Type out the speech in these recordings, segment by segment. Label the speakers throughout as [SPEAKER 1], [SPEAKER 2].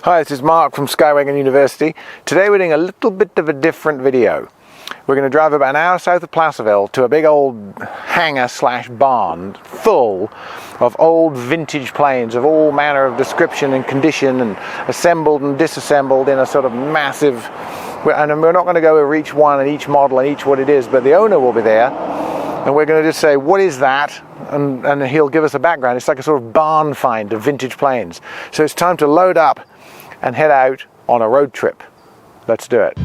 [SPEAKER 1] Hi, this is Mark from Skywaggon University. Today we're doing a little bit of a different video. We're going to drive about an hour south of Placerville to a big old hangar slash barn full of old vintage planes of all manner of description and condition, and assembled and disassembled in a sort of massive, and we're not going to go over each one and each model and each what it is, but the owner will be there and we're going to just say, what is that? And he'll give us a background. It's like a sort of barn find of vintage planes. So it's time to load up and head out on a road trip. Let's do it.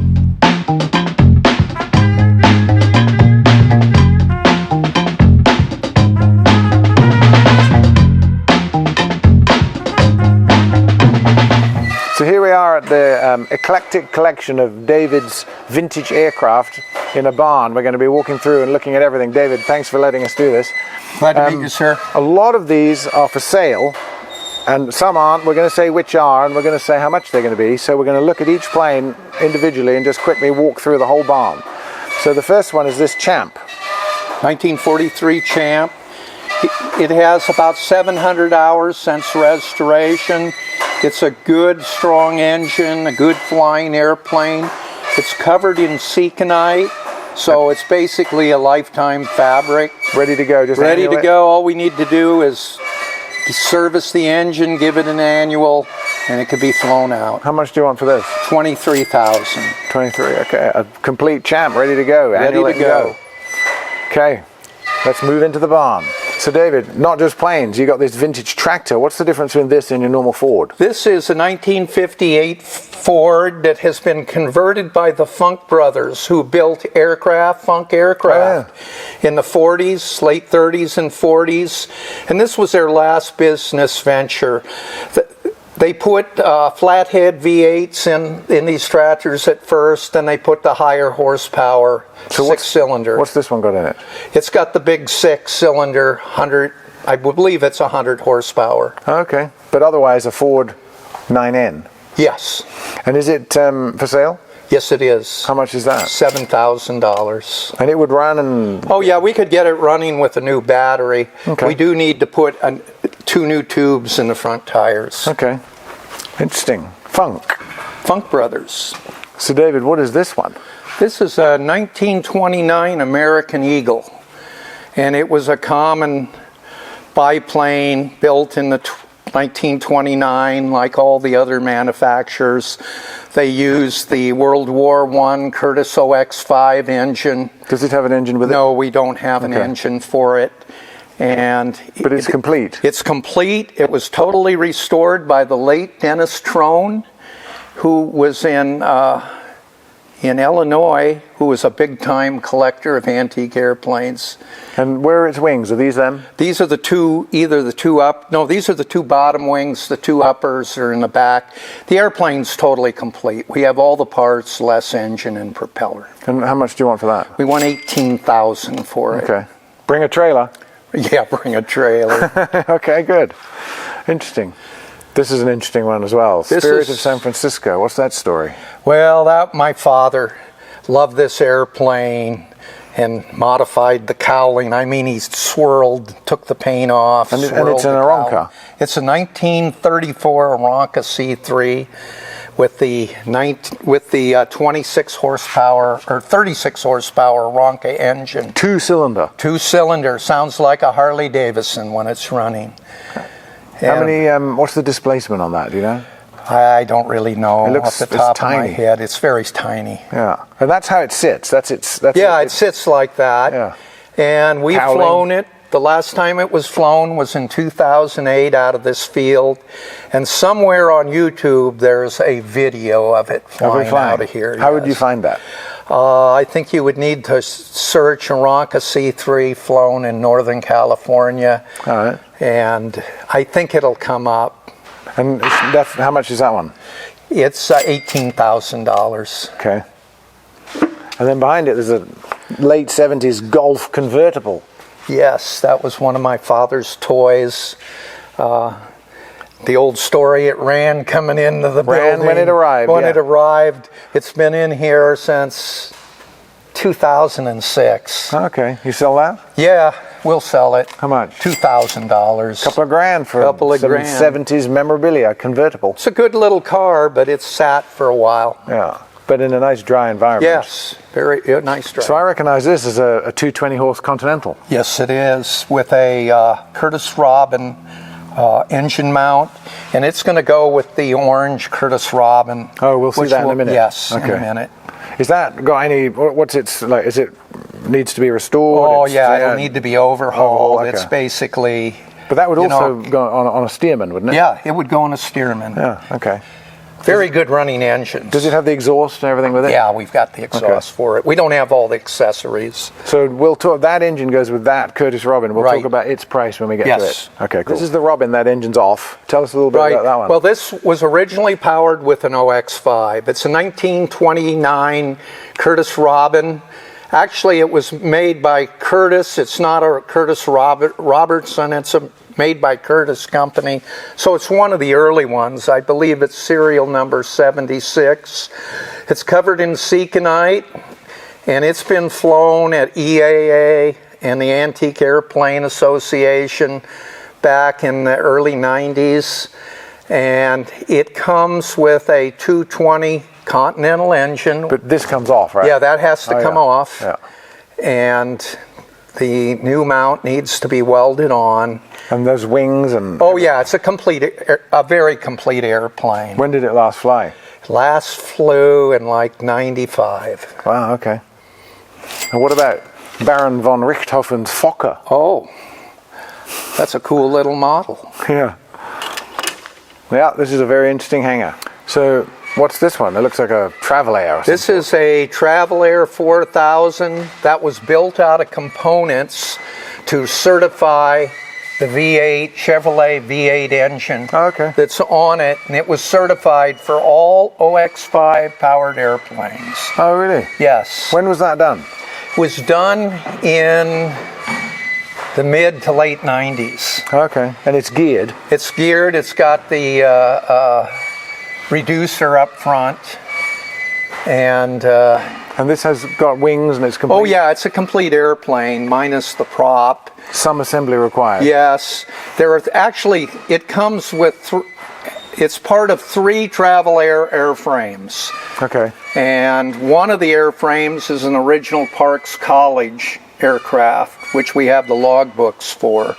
[SPEAKER 1] So here we are at the eclectic collection of David's vintage aircraft in a barn. We're going to be walking through and looking at everything. David, thanks for letting us do this.
[SPEAKER 2] Glad to meet you, sir.
[SPEAKER 1] A lot of these are for sale, and some aren't. We're going to say which are, and we're going to say how much they're going to be. So we're going to look at each plane individually and just quickly walk through the whole barn. So the first one is this Champ.
[SPEAKER 2] 1943 Champ. It has about 700 hours since restoration. It's a good, strong engine, a good flying airplane. It's covered in Seconite, so it's basically a lifetime fabric.
[SPEAKER 1] Ready to go. Just
[SPEAKER 2] ready to go. All we need to do is service the engine, give it an annual, and it could be flown out.
[SPEAKER 1] How much do you want for this?
[SPEAKER 2] 23,000.
[SPEAKER 1] 23. Okay, a complete Champ, ready to go.
[SPEAKER 2] Ready to go.
[SPEAKER 1] Okay, let's move into the barn. So David, not just planes, you got this vintage tractor. What's the difference between this and your normal Ford?
[SPEAKER 2] This is a 1958 Ford that has been converted by the Funk brothers, who built Funk aircraft in the 40s, late 30s and 40s. And this was their last business venture. They put flathead V8s in these tractors at first, and they put the higher horsepower six-cylinder.
[SPEAKER 1] What's this one got in it?
[SPEAKER 2] It's got the big six-cylinder, 100, I believe it's 100 horsepower.
[SPEAKER 1] Okay, but otherwise a Ford 9N?
[SPEAKER 2] Yes.
[SPEAKER 1] And is it for sale?
[SPEAKER 2] Yes, it is.
[SPEAKER 1] How much is that?
[SPEAKER 2] $7,000.
[SPEAKER 1] And it would run and...
[SPEAKER 2] Oh yeah, we could get it running with a new battery. Okay. We do need to put two new tubes in the front tires.
[SPEAKER 1] Okay. Interesting.
[SPEAKER 2] Funk brothers.
[SPEAKER 1] So David, what is this one?
[SPEAKER 2] This is a 1929 American Eagle. And it was a common biplane built in the 1929, like all the other manufacturers. They used the World War I Curtiss OX-5 engine.
[SPEAKER 1] Does it have an engine with it?
[SPEAKER 2] No, we don't have an engine for it.
[SPEAKER 1] But it's complete.
[SPEAKER 2] It's complete. It was totally restored by the late Dennis Trone, who was in Illinois, who was a big-time collector of antique airplanes.
[SPEAKER 1] And where are its wings? Are these them?
[SPEAKER 2] These are the two, these are the two bottom wings. The two uppers are in the back. The airplane's totally complete. We have all the parts, less engine and propeller.
[SPEAKER 1] And how much do you want for that?
[SPEAKER 2] We want $18,000 for it.
[SPEAKER 1] Okay. Bring a trailer.
[SPEAKER 2] Yeah, bring a trailer.
[SPEAKER 1] Okay, good. Interesting. This is an interesting one as well. Spirit of San Francisco. What's that story?
[SPEAKER 2] Well, my father loved this airplane and modified the cowling. I mean, he took the paint off.
[SPEAKER 1] And it's an Aeronca.
[SPEAKER 2] It's a 1934 Aeronca C3 with the 26 horsepower or 36 horsepower Aeronca engine.
[SPEAKER 1] Two-cylinder.
[SPEAKER 2] Two-cylinder. Sounds like a Harley Davidson when it's running.
[SPEAKER 1] How many? What's the displacement on that? Do you know?
[SPEAKER 2] I don't really know.
[SPEAKER 1] It looks
[SPEAKER 2] off the top of my head. It's very tiny.
[SPEAKER 1] Yeah, and that's how it sits. It
[SPEAKER 2] sits like that.
[SPEAKER 1] Yeah.
[SPEAKER 2] And we've flown it. The last time it was flown was in 2008 out of this field, and somewhere on YouTube there's a video of it flying out of here.
[SPEAKER 1] How would you find that?
[SPEAKER 2] I think you would need to search Aeronca C3 flown in Northern California.
[SPEAKER 1] All right.
[SPEAKER 2] And I think it'll come up.
[SPEAKER 1] And how much is that one?
[SPEAKER 2] It's $18,000.
[SPEAKER 1] Okay. And then behind it there's a late 70s Golf convertible.
[SPEAKER 2] Yes, that was one of my father's toys. The old story, it ran coming into the building.
[SPEAKER 1] When it arrived.
[SPEAKER 2] When it arrived. It's been in here since 2006.
[SPEAKER 1] Okay, you sell that?
[SPEAKER 2] Yeah, we'll sell it.
[SPEAKER 1] How much?
[SPEAKER 2] $2,000.
[SPEAKER 1] Couple of grand for
[SPEAKER 2] Couple of
[SPEAKER 1] some
[SPEAKER 2] grand.
[SPEAKER 1] 70s memorabilia, convertible.
[SPEAKER 2] It's a good little car, but it's sat for a while.
[SPEAKER 1] Yeah, but in a nice dry environment.
[SPEAKER 2] Yes, very nice drive.
[SPEAKER 1] So I recognize this as a 220 horse Continental.
[SPEAKER 2] Yes, it is, with a Curtis Robin engine mount, and it's going to go with the orange Curtis Robin.
[SPEAKER 1] Oh, we'll see that in a minute.
[SPEAKER 2] Yes,
[SPEAKER 1] okay.
[SPEAKER 2] in a minute.
[SPEAKER 1] Is that got any? What's its like? Is it needs to be restored?
[SPEAKER 2] Oh yeah, it'll need to be overhauled.
[SPEAKER 1] Okay.
[SPEAKER 2] It's basically.
[SPEAKER 1] But that would also go on a Stearman, wouldn't it?
[SPEAKER 2] Yeah, it would go on a Stearman.
[SPEAKER 1] Yeah. Okay.
[SPEAKER 2] Very good running engines.
[SPEAKER 1] Does it have the exhaust and everything with it?
[SPEAKER 2] Yeah, we've got the exhaust for it. We don't have all the accessories.
[SPEAKER 1] So we'll talk. That engine goes with that Curtis Robin. We'll
[SPEAKER 2] Right.
[SPEAKER 1] talk about its price when we get
[SPEAKER 2] Yes.
[SPEAKER 1] to it. Okay, cool. This is the Robin. That engine's off. Tell us a little bit about that one.
[SPEAKER 2] Well, this was originally powered with an OX5. It's a 1929 Curtis Robin. Actually, it was made by Curtis. It's not a Curtis Robertson. It's made by Curtis Company. So it's one of the early ones. I believe it's serial number 76. It's covered in Seconite, and it's been flown at EAA and the Antique Airplane Association back in the early 90s. And it comes with a 220 Continental engine.
[SPEAKER 1] But this comes off, right?
[SPEAKER 2] Yeah, that has to come off.
[SPEAKER 1] Yeah.
[SPEAKER 2] And the new mount needs to be welded on.
[SPEAKER 1] And those wings and.
[SPEAKER 2] Oh yeah, it's a very complete airplane.
[SPEAKER 1] When did it last fly?
[SPEAKER 2] Last flew in like 95.
[SPEAKER 1] Wow. Okay. And what about Baron von Richthofen's Fokker?
[SPEAKER 2] Oh, that's a cool little model.
[SPEAKER 1] Yeah. Yeah, this is a very interesting hangar. So, what's this one? It looks like a Travel Air or something.
[SPEAKER 2] This is a Travel Air 4000 that was built out of components to certify the V8, Chevrolet V8 engine that's on it, and it was certified for all OX5 powered airplanes.
[SPEAKER 1] Oh, really?
[SPEAKER 2] Yes.
[SPEAKER 1] When was that done?
[SPEAKER 2] It was done in the mid to late 90s.
[SPEAKER 1] Okay, and it's geared?
[SPEAKER 2] It's geared, it's got the reducer up front, and
[SPEAKER 1] this has got wings and it's complete?
[SPEAKER 2] oh yeah, it's a complete airplane minus the prop.
[SPEAKER 1] Some assembly required?
[SPEAKER 2] Yes, there are actually, it comes with, it's part of 3 Travel Air airframes.
[SPEAKER 1] Okay.
[SPEAKER 2] And one of the airframes is an original Parks College aircraft, which we have the logbooks for.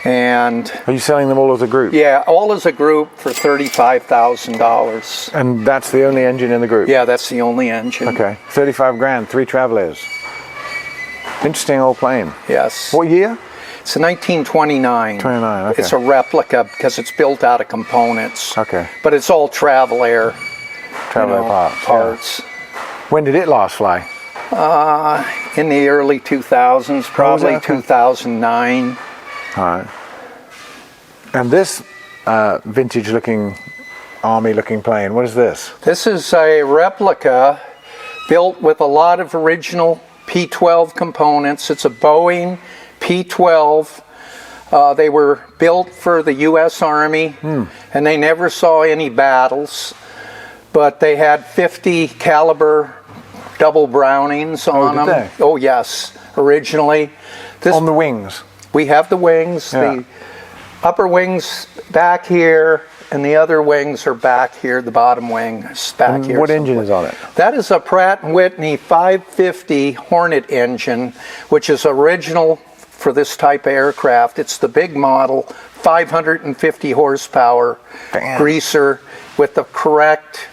[SPEAKER 2] And
[SPEAKER 1] are you selling them all as a group?
[SPEAKER 2] yeah, all as a group for $35,000.
[SPEAKER 1] And that's the only engine in the group?
[SPEAKER 2] Yeah, that's the only engine.
[SPEAKER 1] Okay, 35 grand, 3 Travel Airs. Interesting old plane.
[SPEAKER 2] Yes.
[SPEAKER 1] What year?
[SPEAKER 2] It's a 1929.
[SPEAKER 1] 29, okay.
[SPEAKER 2] It's a replica because it's built out of components.
[SPEAKER 1] Okay.
[SPEAKER 2] But it's all Travel Air.
[SPEAKER 1] Travel Air parts. Yeah. When did it last fly?
[SPEAKER 2] In the early 2000s, probably 2009.
[SPEAKER 1] All right. And this vintage-looking, army-looking plane, what is this?
[SPEAKER 2] This is a replica built with a lot of original P12 components. It's a Boeing P12. They were built for the U.S. Army, and they never saw any battles. But they had 50 caliber double Brownings on them.
[SPEAKER 1] They?
[SPEAKER 2] Oh yes, originally.
[SPEAKER 1] On the wings?
[SPEAKER 2] We have the wings.
[SPEAKER 1] Yeah.
[SPEAKER 2] The upper wings back here, and the other wings are back here. The bottom wing is back here.
[SPEAKER 1] What engine is on it?
[SPEAKER 2] That is a Pratt & Whitney 550 Hornet engine, which is original for this type of aircraft. It's the big model, 550 horsepower greaser with the correct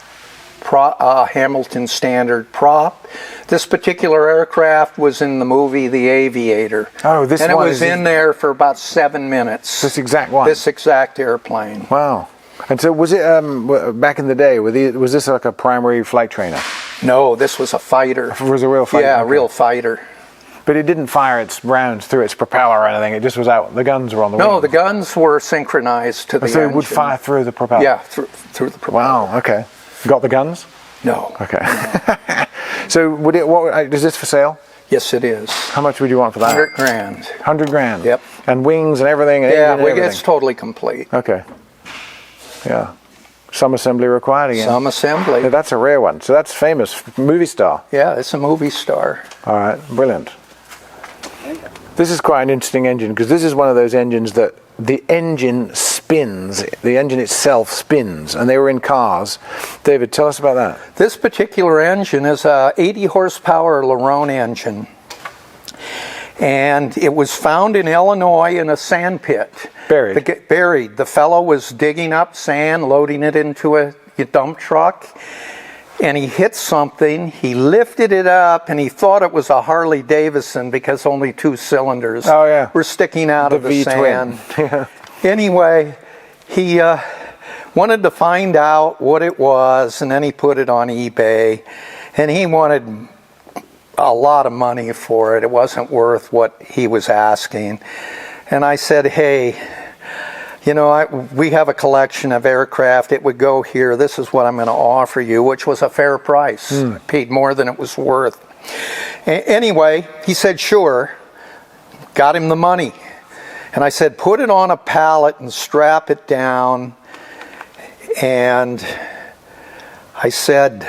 [SPEAKER 2] Hamilton standard prop. This particular aircraft was in the movie The Aviator.
[SPEAKER 1] Oh, this one.
[SPEAKER 2] And it was in there for about 7 minutes.
[SPEAKER 1] This exact one?
[SPEAKER 2] This exact airplane.
[SPEAKER 1] Wow. And so was it, back in the day, was this like a primary flight trainer?
[SPEAKER 2] No, this was a fighter.
[SPEAKER 1] It was a real fighter?
[SPEAKER 2] Yeah, a
[SPEAKER 1] okay.
[SPEAKER 2] real fighter.
[SPEAKER 1] But it didn't fire its rounds through its propeller or anything, it just was out, the guns were on the wing?
[SPEAKER 2] No, the guns were synchronized to the
[SPEAKER 1] So
[SPEAKER 2] engine.
[SPEAKER 1] it would fire through the propeller?
[SPEAKER 2] Yeah, through the propeller.
[SPEAKER 1] Wow, okay. Got the guns?
[SPEAKER 2] No.
[SPEAKER 1] Okay. So is this for sale?
[SPEAKER 2] Yes, it is.
[SPEAKER 1] How much would you want for that?
[SPEAKER 2] 100 grand.
[SPEAKER 1] 100 grand?
[SPEAKER 2] Yep.
[SPEAKER 1] And wings and everything? And
[SPEAKER 2] Yeah,
[SPEAKER 1] engine and everything?
[SPEAKER 2] it's totally complete.
[SPEAKER 1] Okay. Yeah. Some assembly required again.
[SPEAKER 2] Some assembly.
[SPEAKER 1] Yeah, that's a rare one. So that's famous. Movie star.
[SPEAKER 2] Yeah, it's a movie star.
[SPEAKER 1] All right, brilliant. This is quite an interesting engine because this is one of those engines that the engine spins. The engine itself spins, and they were in cars. David, tell us about that.
[SPEAKER 2] This particular engine is a 80 horsepower Lerone engine. And it was found in Illinois in a sand pit.
[SPEAKER 1] Buried.
[SPEAKER 2] Buried. The fellow was digging up sand, loading it into a dump truck, and he hit something. He lifted it up, and he thought it was a Harley Davidson because only 2 cylinders were sticking out of the sand. Anyway, he wanted to find out what it was, and then he put it on eBay, and he wanted a lot of money for it. It wasn't worth what he was asking. And I said, hey, you know, we have a collection of aircraft. It would go here. This is what I'm going to offer you, which was a fair price. I paid more than it was worth. Anyway, he said, sure. Got him the money. And I said, put it on a pallet and strap it down. And I said,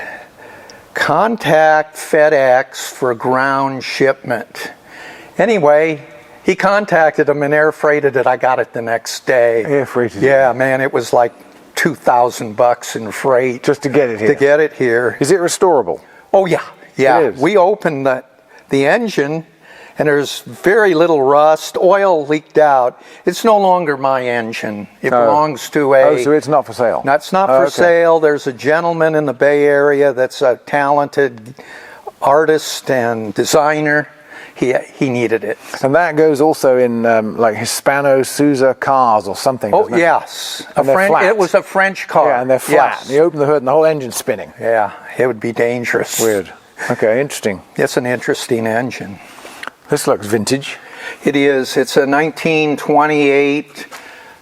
[SPEAKER 2] contact FedEx for ground shipment. Anyway, he contacted them and air freighted it. I got it the next day.
[SPEAKER 1] Air freighted it?
[SPEAKER 2] Yeah, man, it was like $2,000 in freight.
[SPEAKER 1] Just to get it here?
[SPEAKER 2] To get it here.
[SPEAKER 1] Is it restorable?
[SPEAKER 2] Oh, yeah. Yeah.
[SPEAKER 1] It is.
[SPEAKER 2] We opened the engine, and there's very little rust. Oil leaked out. It's no longer my engine. It belongs to a...
[SPEAKER 1] Oh, so it's not for sale?
[SPEAKER 2] That's not for sale. There's a gentleman in the Bay Area that's a talented artist and designer. He needed it.
[SPEAKER 1] And that goes also in like Hispano Souza cars or something.
[SPEAKER 2] Oh, yes.
[SPEAKER 1] Flat.
[SPEAKER 2] It was a French car.
[SPEAKER 1] Yeah, and they're flat.
[SPEAKER 2] Yes.
[SPEAKER 1] And you open the hood and the whole engine's spinning.
[SPEAKER 2] Yeah, it would be dangerous.
[SPEAKER 1] Weird. Okay, interesting.
[SPEAKER 2] It's an interesting engine.
[SPEAKER 1] This looks vintage.
[SPEAKER 2] It is. It's a 1928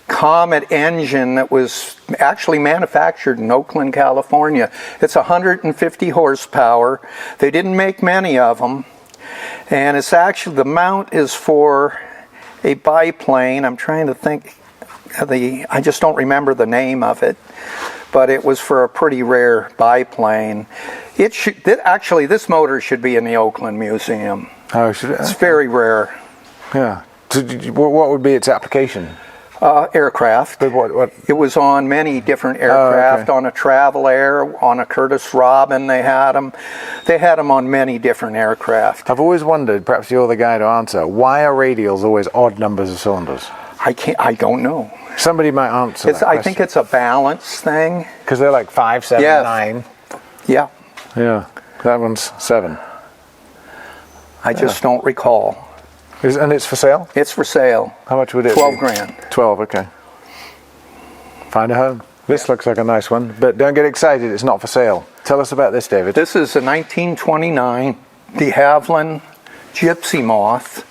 [SPEAKER 2] Comet engine that was actually manufactured in Oakland, California. It's 150 horsepower. They didn't make many of them. And it's actually, the mount is for a biplane. I'm trying to think I just don't remember the name of it, but it was for a pretty rare biplane. Actually, this motor should be in the Oakland Museum.
[SPEAKER 1] Oh, should it?
[SPEAKER 2] It's very rare.
[SPEAKER 1] Yeah. So what would be its application?
[SPEAKER 2] Aircraft.
[SPEAKER 1] But what?
[SPEAKER 2] It was on many different aircraft. On a Travel Air, on a Curtiss Robin, they had them. They had them on many different aircraft.
[SPEAKER 1] I've always wondered, perhaps you're the guy to answer, why are radials always odd numbers of cylinders?
[SPEAKER 2] I don't know.
[SPEAKER 1] Somebody might answer that
[SPEAKER 2] I think it's a balance thing.
[SPEAKER 1] Because they're like 5, 7, 9.
[SPEAKER 2] Yeah.
[SPEAKER 1] Yeah. That one's 7.
[SPEAKER 2] I just don't recall.
[SPEAKER 1] And it's for sale?
[SPEAKER 2] It's for sale.
[SPEAKER 1] How much would it be?
[SPEAKER 2] 12 grand.
[SPEAKER 1] 12, okay. Find a home. This looks like a nice one, but don't get excited, it's not for sale. Tell us about this, David.
[SPEAKER 2] This is a 1929 de Havilland Gypsy Moth,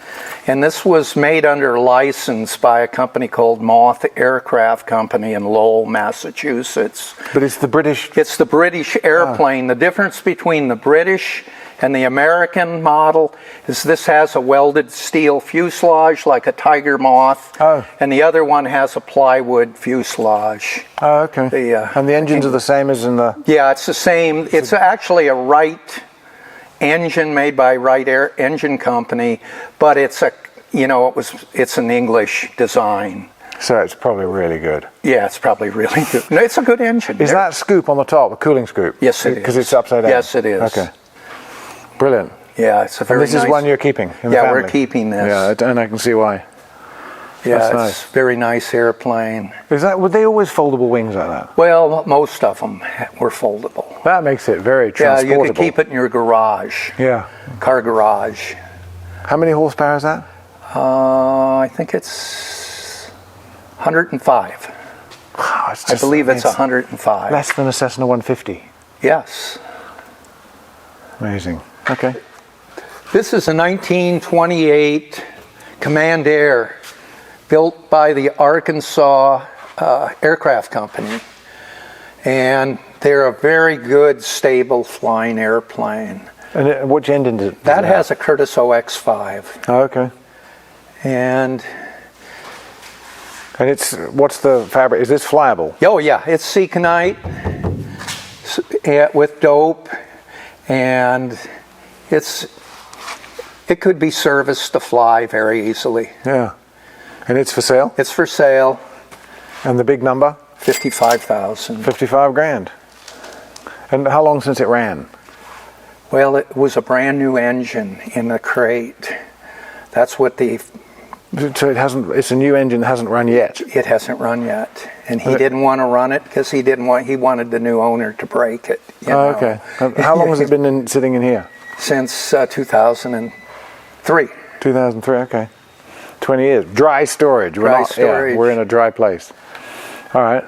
[SPEAKER 2] and this was made under license by a company called Moth Aircraft Company in Lowell, Massachusetts.
[SPEAKER 1] But it's the British...
[SPEAKER 2] It's the British airplane. The difference between the British and the American model is this has a welded steel fuselage like a Tiger Moth, and the other one has a plywood fuselage.
[SPEAKER 1] Oh, okay. And the engines are the same as in the...
[SPEAKER 2] Yeah, it's the same. It's actually a Wright engine made by Wright Engine Company, but it's an English design.
[SPEAKER 1] So it's probably really good.
[SPEAKER 2] Yeah, it's probably really good. No, it's a good engine.
[SPEAKER 1] Is that scoop on the top, the cooling scoop?
[SPEAKER 2] Yes, it is.
[SPEAKER 1] Because it's upside down?
[SPEAKER 2] Yes, it is.
[SPEAKER 1] Okay. Brilliant.
[SPEAKER 2] Yeah, it's a very nice...
[SPEAKER 1] And this is one you're keeping in the family?
[SPEAKER 2] Yeah, we're keeping this.
[SPEAKER 1] Yeah, and I can see why.
[SPEAKER 2] Yeah,
[SPEAKER 1] That's
[SPEAKER 2] it's
[SPEAKER 1] nice.
[SPEAKER 2] a very nice airplane.
[SPEAKER 1] Were they always foldable wings like that?
[SPEAKER 2] Well, most of them were foldable.
[SPEAKER 1] That makes it very transportable.
[SPEAKER 2] Yeah, you could keep it in your garage.
[SPEAKER 1] Yeah.
[SPEAKER 2] Car garage.
[SPEAKER 1] How many horsepower is that?
[SPEAKER 2] I think it's 105.
[SPEAKER 1] Wow,
[SPEAKER 2] I believe it's 105.
[SPEAKER 1] Less than a Cessna 150.
[SPEAKER 2] Yes.
[SPEAKER 1] Amazing. Okay.
[SPEAKER 2] This is a 1928 Command-Aire built by the Arkansas Aircraft Company. And they're a very good, stable flying airplane.
[SPEAKER 1] And which engine does it
[SPEAKER 2] That has a Curtiss OX5.
[SPEAKER 1] Oh, okay.
[SPEAKER 2] And
[SPEAKER 1] And it's, what's the fabric? Is this flyable?
[SPEAKER 2] Oh yeah, it's Seconite with dope, and it could be serviced to fly very easily.
[SPEAKER 1] Yeah. And it's for sale?
[SPEAKER 2] It's for sale.
[SPEAKER 1] And the big number?
[SPEAKER 2] 55,000.
[SPEAKER 1] 55 grand. And how long since it ran?
[SPEAKER 2] Well, it was a brand new engine in the crate. That's what
[SPEAKER 1] So it hasn't, it's a new engine that hasn't run yet?
[SPEAKER 2] It hasn't run yet. And he didn't want to run it because he wanted the new owner to break it. You know?
[SPEAKER 1] Okay. How long has it been sitting in here?
[SPEAKER 2] Since 2003.
[SPEAKER 1] 2003, okay. 20 years. Dry storage.
[SPEAKER 2] Dry storage.
[SPEAKER 1] Yeah, we're in a dry place. All right.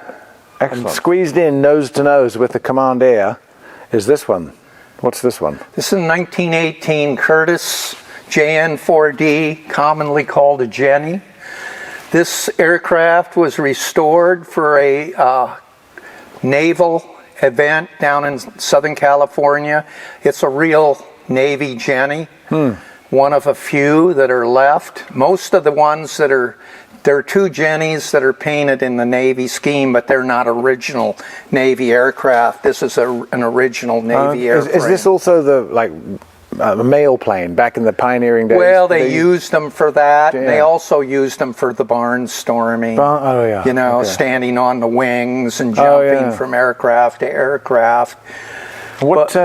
[SPEAKER 1] Excellent. And squeezed in nose to nose with the Command-Aire is this one. What's this one?
[SPEAKER 2] This is a 1918 Curtiss JN4D, commonly called a Jenny. This aircraft was restored for a naval event down in Southern California. It's a real Navy Jenny. One of a few that are left. Most of the ones that are, there are two Jennies that are painted in the Navy scheme, but they're not original Navy aircraft. This is an original Navy airframe.
[SPEAKER 1] Is this also the mail plane back in the pioneering days?
[SPEAKER 2] Well, they used them for that. Yeah. And they also used them for the barnstorming.
[SPEAKER 1] Oh yeah.
[SPEAKER 2] You know,
[SPEAKER 1] okay.
[SPEAKER 2] Standing on the wings and jumping from aircraft to aircraft.
[SPEAKER 1] What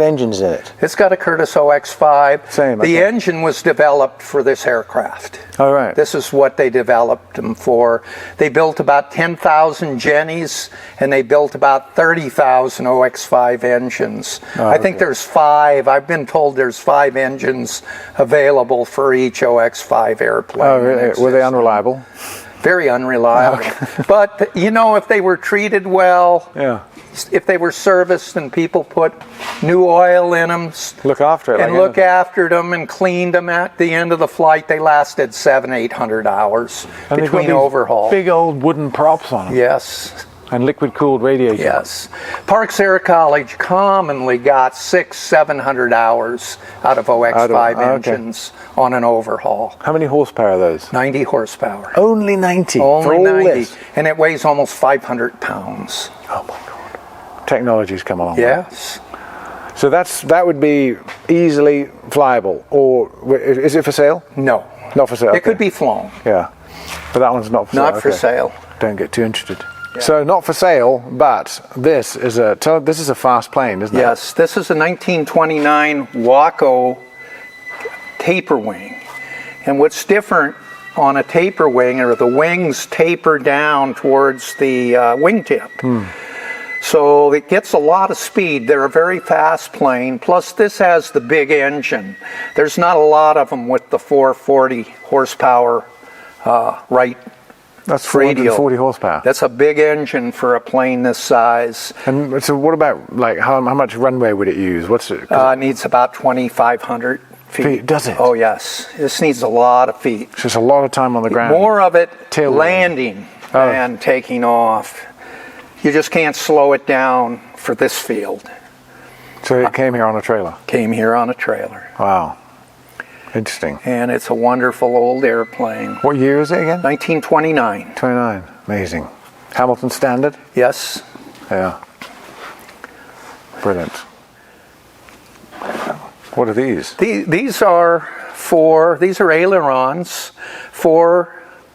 [SPEAKER 1] engine's in it?
[SPEAKER 2] It's got a Curtiss OX5.
[SPEAKER 1] Same.
[SPEAKER 2] The engine was developed for this aircraft.
[SPEAKER 1] Oh, right.
[SPEAKER 2] This is what they developed them for. They built about 10,000 Jennies, and they built about 30,000 OX5 engines.
[SPEAKER 1] Oh,
[SPEAKER 2] I think there's 5. I've been told there's 5 engines available for each OX5 airplane.
[SPEAKER 1] Oh, really? Were they unreliable?
[SPEAKER 2] Very unreliable. Okay. But, you know, if they were treated well...
[SPEAKER 1] Yeah.
[SPEAKER 2] If they were serviced and people put new oil in them,
[SPEAKER 1] look after it,
[SPEAKER 2] and look after them and cleaned them at the end of the flight, they lasted 700-800 hours
[SPEAKER 1] and
[SPEAKER 2] between overhauls.
[SPEAKER 1] Big old wooden props on them.
[SPEAKER 2] Yes.
[SPEAKER 1] And liquid-cooled radiators.
[SPEAKER 2] Yes. Parks Air College commonly got 600-700 hours out of OX5 engines on an overhaul.
[SPEAKER 1] How many horsepower are those?
[SPEAKER 2] 90 horsepower.
[SPEAKER 1] Only 90?
[SPEAKER 2] Only 90. And it weighs almost 500 pounds.
[SPEAKER 1] Oh my God. Technology's come along.
[SPEAKER 2] Yes.
[SPEAKER 1] So that would be easily flyable, or is it for sale?
[SPEAKER 2] No.
[SPEAKER 1] Not for sale.
[SPEAKER 2] It could be flown.
[SPEAKER 1] Yeah. But that one's not for sale.
[SPEAKER 2] Not for sale.
[SPEAKER 1] Don't get too interested. Yeah. So not for sale, but this is a fast plane, isn't it?
[SPEAKER 2] Yes. This is a 1929 Waco Taperwing. And what's different on a Taperwing are the wings taper down towards the wingtip. So it gets a lot of speed. They're a very fast plane. Plus this has the big engine. There's not a lot of them with the 440 horsepower right.
[SPEAKER 1] That's 440 horsepower.
[SPEAKER 2] That's a big engine for a plane this size.
[SPEAKER 1] And so what about, like, how much runway would it use? What's it?
[SPEAKER 2] It needs about 2,500 feet.
[SPEAKER 1] Does it?
[SPEAKER 2] Oh yes. This needs a lot of feet.
[SPEAKER 1] So it's a lot of time on the ground.
[SPEAKER 2] More of it landing than taking off. You just can't slow it down for this field.
[SPEAKER 1] So it came here on a trailer?
[SPEAKER 2] Came here on a trailer.
[SPEAKER 1] Wow. Interesting.
[SPEAKER 2] And it's a wonderful old airplane.
[SPEAKER 1] What year is it again?
[SPEAKER 2] 1929.
[SPEAKER 1] 29. Amazing. Hamilton Standard?
[SPEAKER 2] Yes.
[SPEAKER 1] Yeah. Brilliant. What are these?
[SPEAKER 2] These are ailerons for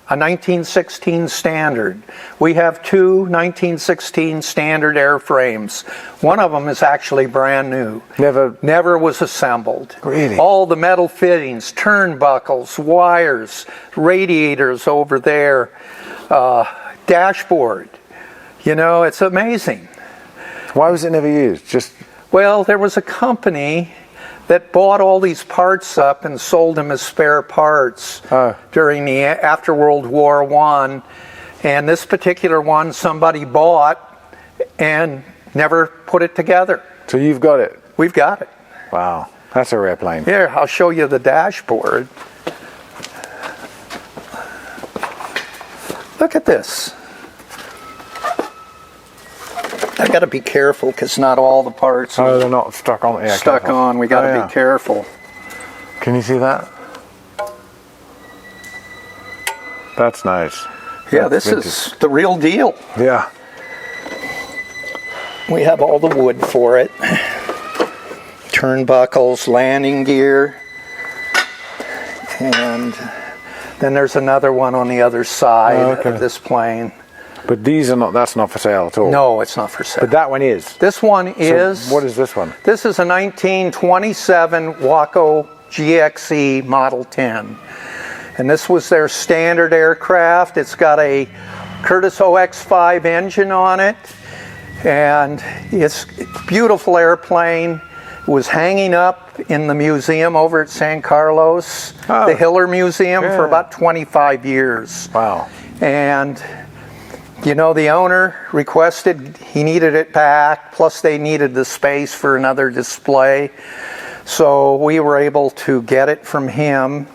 [SPEAKER 2] a 1916 Standard. We have two 1916 Standard airframes. One of them is actually brand new. Never was assembled.
[SPEAKER 1] Really?
[SPEAKER 2] All the metal fittings, turnbuckles, wires, radiators over there, dashboard. You know, it's amazing.
[SPEAKER 1] Why was it never used?
[SPEAKER 2] Well, there was a company that bought all these parts up and sold them as spare parts during the after World War I. And this particular one somebody bought and never put it together.
[SPEAKER 1] So you've got it?
[SPEAKER 2] We've got it.
[SPEAKER 1] Wow, that's a rare plane.
[SPEAKER 2] Here, I'll show you the dashboard. Look at this. I got to be careful because not all the parts
[SPEAKER 1] are they're not stuck on. Yeah,
[SPEAKER 2] stuck on. We got to be careful.
[SPEAKER 1] Can you see that? That's nice.
[SPEAKER 2] Yeah, this is the real deal.
[SPEAKER 1] Yeah.
[SPEAKER 2] We have all the wood for it. Turnbuckles, landing gear. And then there's another one on the other side of this plane.
[SPEAKER 1] But these are not, that's not for sale at all?
[SPEAKER 2] No, it's not for sale.
[SPEAKER 1] But that one is?
[SPEAKER 2] This one is.
[SPEAKER 1] So what is this one?
[SPEAKER 2] This is a 1927 Waco GXE Model 10. And this was their standard aircraft. It's got a Curtiss OX-5 engine on it. And it's a beautiful airplane. It was hanging up in the museum over at San Carlos, the Hiller Museum, for about 25 years.
[SPEAKER 1] Wow.
[SPEAKER 2] And you know, the owner requested, he needed it back, plus they needed the space for another display. So we were able to get it from him,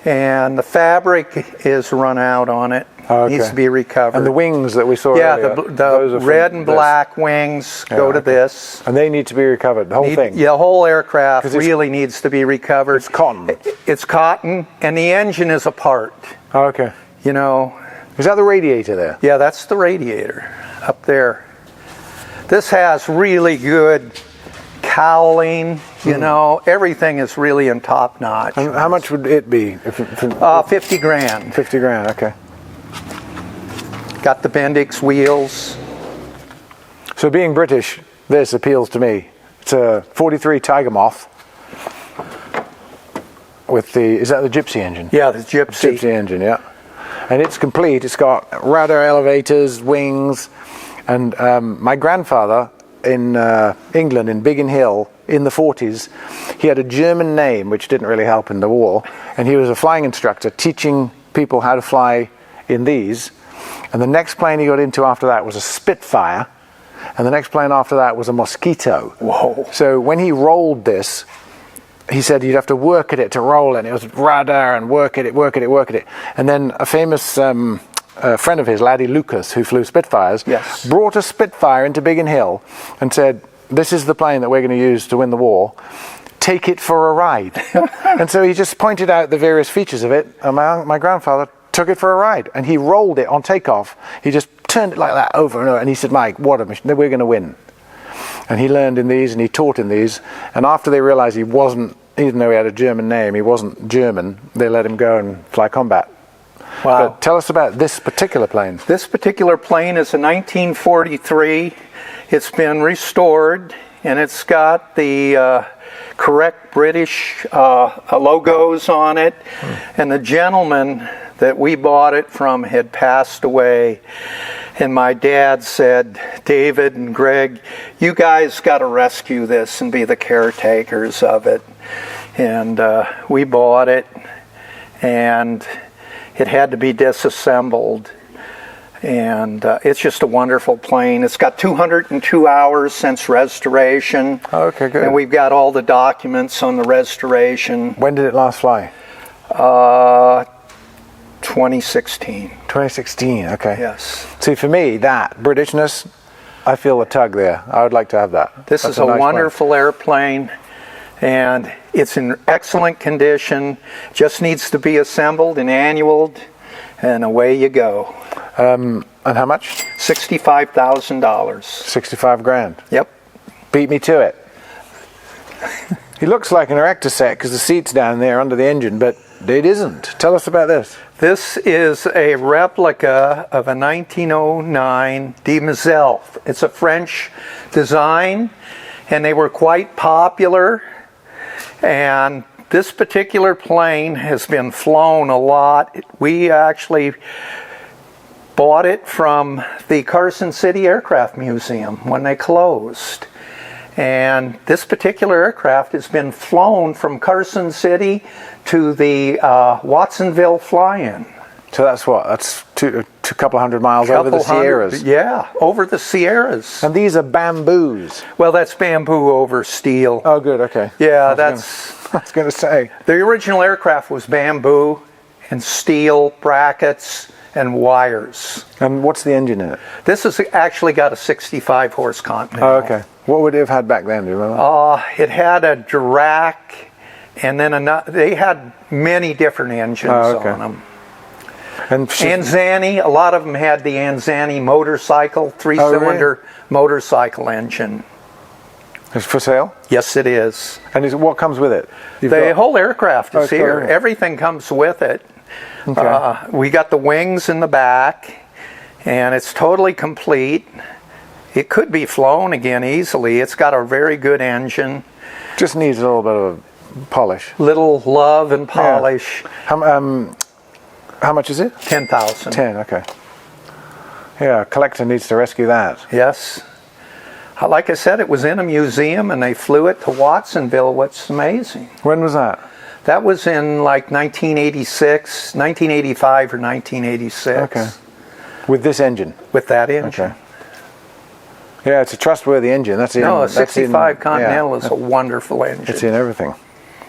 [SPEAKER 2] and the fabric is run out on it. Needs to be recovered.
[SPEAKER 1] And the wings that we saw earlier?
[SPEAKER 2] The red and black wings go to this.
[SPEAKER 1] And they need to be recovered, the whole thing?
[SPEAKER 2] Yeah, the whole aircraft really needs to be recovered.
[SPEAKER 1] It's cotton?
[SPEAKER 2] It's cotton, and the engine is apart.
[SPEAKER 1] Oh, okay.
[SPEAKER 2] You know.
[SPEAKER 1] Is that the radiator there?
[SPEAKER 2] Yeah, that's the radiator up there. This has really good cowling, you know, everything is really in top notch.
[SPEAKER 1] And how much would it be?
[SPEAKER 2] 50 grand.
[SPEAKER 1] 50 grand, okay.
[SPEAKER 2] Got the Bendix wheels.
[SPEAKER 1] So being British, this appeals to me. It's a 43 Tiger Moth with the, is that the Gypsy engine?
[SPEAKER 2] Yeah, the Gypsy.
[SPEAKER 1] Gypsy engine, yeah. And it's complete. It's got rudder, elevators, wings. And my grandfather in England, in Biggin Hill, in the 40s, he had a German name, which didn't really help in the war. And he was a flying instructor teaching people how to fly in these. And the next plane he got into after that was a Spitfire. And the next plane after that was a Mosquito.
[SPEAKER 2] Whoa.
[SPEAKER 1] So when he rolled this, he said you'd have to work at it to roll it. It was rudder and work at it, work at it, work at it. And then a famous friend of his, Laddie Lucas, who flew Spitfires, brought a Spitfire into Biggin Hill and said, this is the plane that we're going to use to win the war. Take it for a ride. And so he just pointed out the various features of it, and my grandfather took it for a ride. And he rolled it on takeoff. He just turned it like that over and over. And he said, Mike, what a machine. We're going to win. And he learned in these and he taught in these. And after they realized he wasn't, even though he had a German name, he wasn't German, they let him go and fly combat.
[SPEAKER 2] Wow.
[SPEAKER 1] But tell us about this particular plane.
[SPEAKER 2] This particular plane is a 1943. It's been restored, and it's got the correct British logos on it. And the gentleman that we bought it from had passed away. And my dad said, David and Greg, you guys got to rescue this and be the caretakers of it. And we bought it, and it had to be disassembled. And it's just a wonderful plane. It's got 202 hours since restoration.
[SPEAKER 1] Okay, good.
[SPEAKER 2] And we've got all the documents on the restoration.
[SPEAKER 1] When did it last fly?
[SPEAKER 2] 2016.
[SPEAKER 1] 2016, okay.
[SPEAKER 2] Yes.
[SPEAKER 1] See, for me, that Britishness, I feel a tug there. I would like to have that.
[SPEAKER 2] This is a
[SPEAKER 1] nice
[SPEAKER 2] wonderful airplane, and it's in excellent condition. Just needs to be assembled and annualed, and away you go.
[SPEAKER 1] And how much?
[SPEAKER 2] $65,000.
[SPEAKER 1] 65 grand.
[SPEAKER 2] Yep.
[SPEAKER 1] Beat me to it. He looks like an erector set because the seat's down there under the engine, but it isn't. Tell us about this.
[SPEAKER 2] This is a replica of a 1909 de Maizel. It's a French design, and they were quite popular. And this particular plane has been flown a lot. We actually bought it from the Carson City Aircraft Museum when they closed. And this particular aircraft has been flown from Carson City to the Watsonville fly-in.
[SPEAKER 1] So that's what? That's a couple hundred miles over the Sierras.
[SPEAKER 2] Yeah, over the Sierras.
[SPEAKER 1] And these are bamboos.
[SPEAKER 2] Well, that's bamboo over steel.
[SPEAKER 1] Oh, good, okay.
[SPEAKER 2] Yeah,
[SPEAKER 1] I was going to say.
[SPEAKER 2] The original aircraft was bamboo and steel brackets and wires.
[SPEAKER 1] And what's the engine in it?
[SPEAKER 2] This has actually got a 65 horse Continental.
[SPEAKER 1] Oh, okay. What would it have had back then, do you remember?
[SPEAKER 2] It had a Dirac, and then they had many different engines on them.
[SPEAKER 1] And
[SPEAKER 2] Anzani, a lot of them had the Anzani motorcycle, three-cylinder motorcycle engine.
[SPEAKER 1] It's for sale?
[SPEAKER 2] Yes, it is.
[SPEAKER 1] And what comes with it?
[SPEAKER 2] The whole aircraft is here.
[SPEAKER 1] right.
[SPEAKER 2] Everything comes with it.
[SPEAKER 1] Okay.
[SPEAKER 2] We got the wings in the back, and it's totally complete. It could be flown again easily. It's got a very good engine.
[SPEAKER 1] Just needs a little bit of polish.
[SPEAKER 2] Little love and polish.
[SPEAKER 1] Yeah. How much is it?
[SPEAKER 2] 10,000.
[SPEAKER 1] 10, okay. Yeah, a collector needs to rescue that.
[SPEAKER 2] Yes. Like I said, it was in a museum, and they flew it to Watsonville. What's amazing.
[SPEAKER 1] When was that?
[SPEAKER 2] That was in like 1986, 1985 or 1986.
[SPEAKER 1] Okay. With this engine?
[SPEAKER 2] With that engine.
[SPEAKER 1] Okay. Yeah, it's a trustworthy engine. That's in.
[SPEAKER 2] No, a
[SPEAKER 1] that's in,
[SPEAKER 2] 65 Continental is a wonderful engine.
[SPEAKER 1] It's in everything.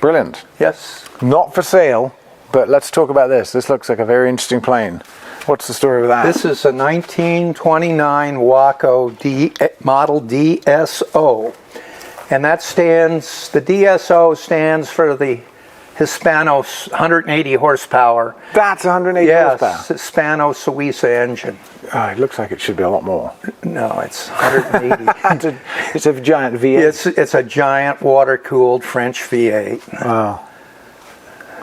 [SPEAKER 1] Brilliant.
[SPEAKER 2] Yes.
[SPEAKER 1] Not for sale, but let's talk about this. This looks like a very interesting plane. What's the story with that?
[SPEAKER 2] This is a 1929 Waco model DSO. And that stands, the DSO stands for the Hispano 180 horsepower.
[SPEAKER 1] That's 180 horsepower?
[SPEAKER 2] Yes, Hispano-Suiza engine.
[SPEAKER 1] Oh, it looks like it should be a lot more.
[SPEAKER 2] No, it's 180.
[SPEAKER 1] It's a giant V8.
[SPEAKER 2] It's a giant water-cooled French V8.
[SPEAKER 1] Wow.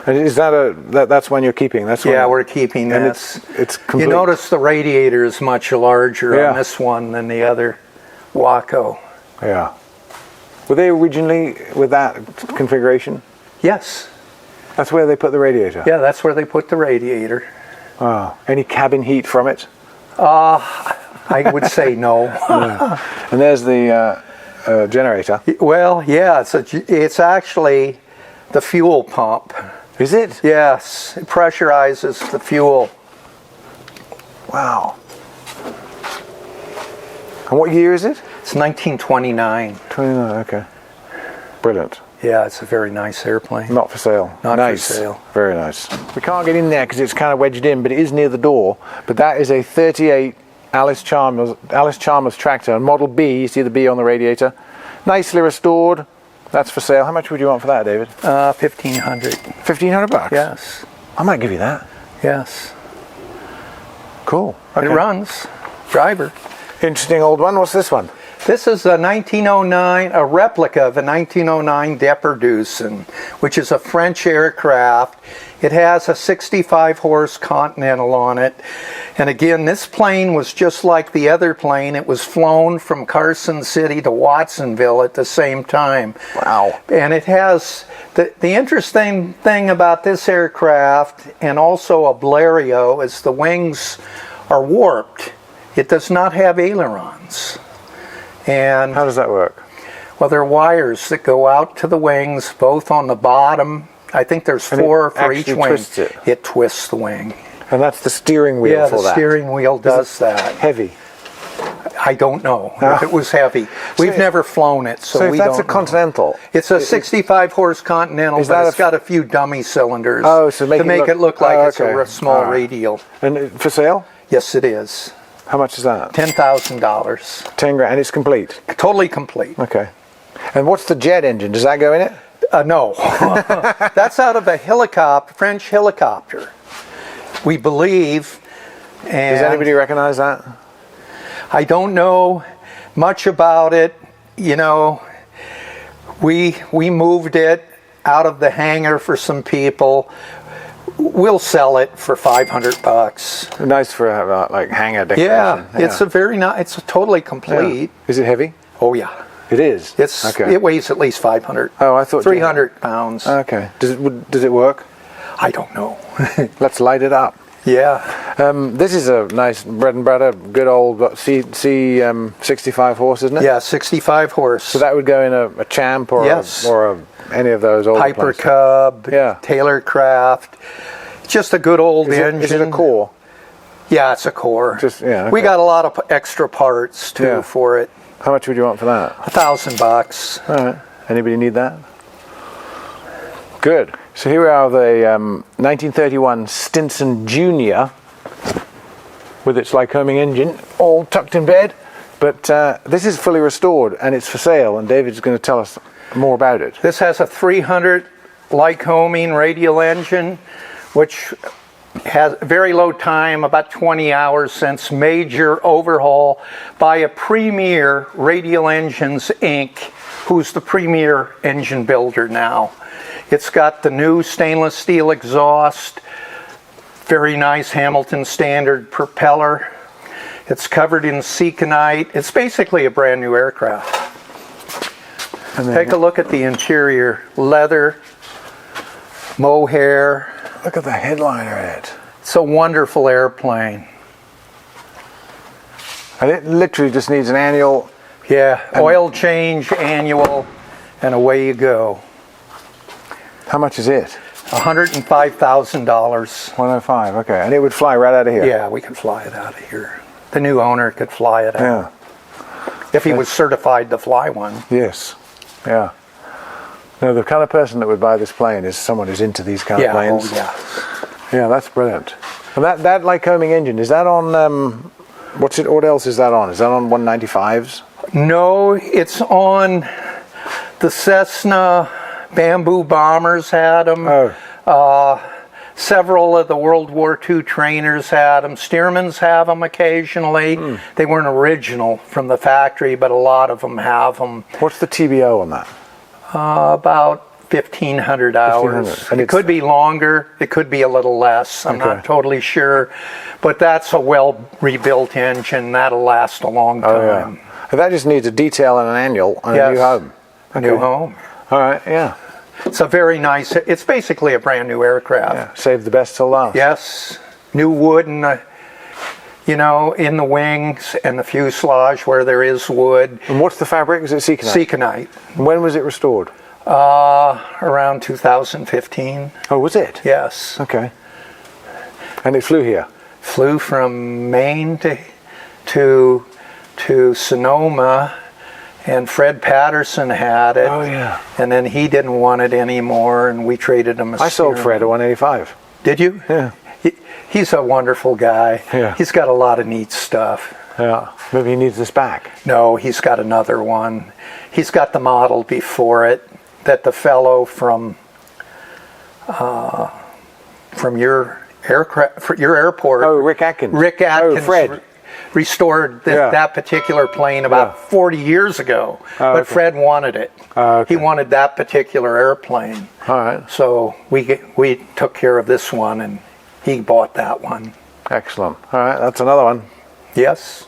[SPEAKER 1] And is that that's one you're keeping? That's one,
[SPEAKER 2] we're keeping
[SPEAKER 1] and
[SPEAKER 2] this.
[SPEAKER 1] It's complete.
[SPEAKER 2] You notice the radiator is much larger
[SPEAKER 1] Yeah.
[SPEAKER 2] on this one than the other Waco.
[SPEAKER 1] Yeah. Were they originally with that configuration?
[SPEAKER 2] Yes.
[SPEAKER 1] That's where they put the radiator?
[SPEAKER 2] Yeah, that's where they put the radiator.
[SPEAKER 1] Oh. Any cabin heat from it?
[SPEAKER 2] I would say no.
[SPEAKER 1] And there's the generator.
[SPEAKER 2] Well, yeah, it's actually the fuel pump.
[SPEAKER 1] Is it?
[SPEAKER 2] Yes, it pressurizes the fuel.
[SPEAKER 1] Wow. And what year is it?
[SPEAKER 2] It's 1929.
[SPEAKER 1] 29, okay. Brilliant.
[SPEAKER 2] Yeah, it's a very nice airplane.
[SPEAKER 1] Not for sale.
[SPEAKER 2] Not
[SPEAKER 1] nice.
[SPEAKER 2] for sale.
[SPEAKER 1] Very nice. We can't get in there because it's kind of wedged in, but it is near the door. But that is a 38 Alice Chalmers tractor. Model B, you see the B on the radiator. Nicely restored. That's for sale. How much would you want for that, David?
[SPEAKER 2] 1,500.
[SPEAKER 1] 1,500 bucks?
[SPEAKER 2] Yes.
[SPEAKER 1] I might give you that.
[SPEAKER 2] Yes.
[SPEAKER 1] Cool. Okay.
[SPEAKER 2] It runs. Driver.
[SPEAKER 1] Interesting old one. What's this one?
[SPEAKER 2] This is a 1909, a replica of a 1909 Deperdussin, which is a French aircraft. It has a 65 horse Continental on it. And again, this plane was just like the other plane. It was flown from Carson City to Watsonville at the same time.
[SPEAKER 1] Wow.
[SPEAKER 2] And it has, the interesting thing about this aircraft, and also a Blériot, is the wings are warped. It does not have ailerons. And
[SPEAKER 1] how does that work?
[SPEAKER 2] Well, there are wires that go out to the wings, both on the bottom. I think there's 4 for each wing.
[SPEAKER 1] Twists it.
[SPEAKER 2] It twists the wing.
[SPEAKER 1] And that's the steering wheel for that?
[SPEAKER 2] Yeah, the steering wheel does that.
[SPEAKER 1] Heavy?
[SPEAKER 2] I don't know if it was heavy. We've never flown it, so we don't know.
[SPEAKER 1] So if that's a Continental?
[SPEAKER 2] It's a 65 horse Continental, but it's got a few dummy cylinders
[SPEAKER 1] to make
[SPEAKER 2] it look like it's a small radial.
[SPEAKER 1] And for sale?
[SPEAKER 2] Yes, it is.
[SPEAKER 1] How much is that?
[SPEAKER 2] $10,000.
[SPEAKER 1] 10 grand, and it's complete?
[SPEAKER 2] Totally complete.
[SPEAKER 1] Okay. And what's the jet engine? Does that go in it?
[SPEAKER 2] No. That's out of a French helicopter, we believe. And
[SPEAKER 1] does anybody recognize that?
[SPEAKER 2] I don't know much about it. You know, we moved it out of the hangar for some people. We'll sell it for $500.
[SPEAKER 1] Nice for like hangar decoration.
[SPEAKER 2] Yeah, it's a very nice. It's totally complete.
[SPEAKER 1] Yeah. Is it heavy?
[SPEAKER 2] Oh yeah,
[SPEAKER 1] it is.
[SPEAKER 2] It weighs at least 500.
[SPEAKER 1] Oh, I thought
[SPEAKER 2] 300 pounds.
[SPEAKER 1] Okay. Does it work?
[SPEAKER 2] I don't know.
[SPEAKER 1] Let's light it up.
[SPEAKER 2] Yeah.
[SPEAKER 1] This is a nice bread and butter, good old C 65 horse, isn't it?
[SPEAKER 2] Yeah, 65 horse.
[SPEAKER 1] So that would go in a Champ or any of those old
[SPEAKER 2] Piper
[SPEAKER 1] planes.
[SPEAKER 2] Cub,
[SPEAKER 1] yeah.
[SPEAKER 2] Taylor Craft. Just a good old engine.
[SPEAKER 1] Is it a core?
[SPEAKER 2] Yeah, it's a core.
[SPEAKER 1] Okay.
[SPEAKER 2] We got a lot of extra parts too for it.
[SPEAKER 1] How much would you want for that?
[SPEAKER 2] $1,000.
[SPEAKER 1] All right. Anybody need that? Good. So here we are, the 1931 Stinson Jr. with its Lycoming engine, all tucked in bed. But this is fully restored and it's for sale, and David's going to tell us more about it.
[SPEAKER 2] This has a 300 Lycoming radial engine, which has very low time, about 20 hours since major overhaul by a premier Radial Engines Inc., who's the premier engine builder now. It's got the new stainless steel exhaust, very nice Hamilton standard propeller. It's covered in Seconite. It's basically a brand new aircraft. Take a look at the interior. Leather, mohair.
[SPEAKER 1] Look at the headliner in it.
[SPEAKER 2] It's a wonderful airplane.
[SPEAKER 1] And it literally just needs an annual...
[SPEAKER 2] Yeah, oil change, annual, and away you go.
[SPEAKER 1] How much is it?
[SPEAKER 2] $105,000.
[SPEAKER 1] 105, okay. And it would fly right out of here?
[SPEAKER 2] Yeah, we could fly it out of here. The new owner could fly it out.
[SPEAKER 1] Yeah.
[SPEAKER 2] If he was certified to fly one.
[SPEAKER 1] Yes, yeah. No, the kind of person that would buy this plane is someone who's into these kind of planes.
[SPEAKER 2] Oh, yeah.
[SPEAKER 1] Yeah, that's brilliant. And that Lycoming engine, is that on, what else is that on? Is that on 195s?
[SPEAKER 2] No, it's on the Cessna Bamboo bombers had them.
[SPEAKER 1] Oh.
[SPEAKER 2] Several of the World War II trainers had them. Stearmans have them occasionally. They weren't original from the factory, but a lot of them have them.
[SPEAKER 1] What's the TBO on that?
[SPEAKER 2] About 1,500 hours.
[SPEAKER 1] 1,500. And
[SPEAKER 2] it could be longer. It could be a little less. I'm not totally sure. But that's a well-rebuilt engine. That'll last a long time.
[SPEAKER 1] Oh, yeah. That just needs a detail and an annual and a new home.
[SPEAKER 2] A new home.
[SPEAKER 1] All right, yeah.
[SPEAKER 2] It's a very nice, it's basically a brand new aircraft.
[SPEAKER 1] Yeah, save the best till last.
[SPEAKER 2] Yes. New wood in the, in the wings and the fuselage where there is wood.
[SPEAKER 1] And what's the fabric? Is it Seconite?
[SPEAKER 2] Seconite.
[SPEAKER 1] When was it restored?
[SPEAKER 2] Around 2015.
[SPEAKER 1] Oh, was it?
[SPEAKER 2] Yes.
[SPEAKER 1] Okay. And it flew here?
[SPEAKER 2] Flew from Maine to Sonoma, and Fred Patterson had it.
[SPEAKER 1] Oh, yeah.
[SPEAKER 2] And then he didn't want it anymore, and we traded him a
[SPEAKER 1] I sold Fred a 185.
[SPEAKER 2] Did you?
[SPEAKER 1] Yeah.
[SPEAKER 2] He's a wonderful guy.
[SPEAKER 1] Yeah.
[SPEAKER 2] He's got a lot of neat stuff.
[SPEAKER 1] Yeah. Maybe he needs this back.
[SPEAKER 2] No, he's got another one. He's got the model before it that the fellow from your airport.
[SPEAKER 1] Oh, Rick Atkins.
[SPEAKER 2] Rick Atkins.
[SPEAKER 1] Oh, Fred.
[SPEAKER 2] Restored that particular plane about 40 years ago.
[SPEAKER 1] Oh,
[SPEAKER 2] but Fred wanted it.
[SPEAKER 1] Okay.
[SPEAKER 2] He wanted that particular airplane.
[SPEAKER 1] All right.
[SPEAKER 2] So we took care of this one, and he bought that one.
[SPEAKER 1] Excellent. All right, that's another one.
[SPEAKER 2] Yes.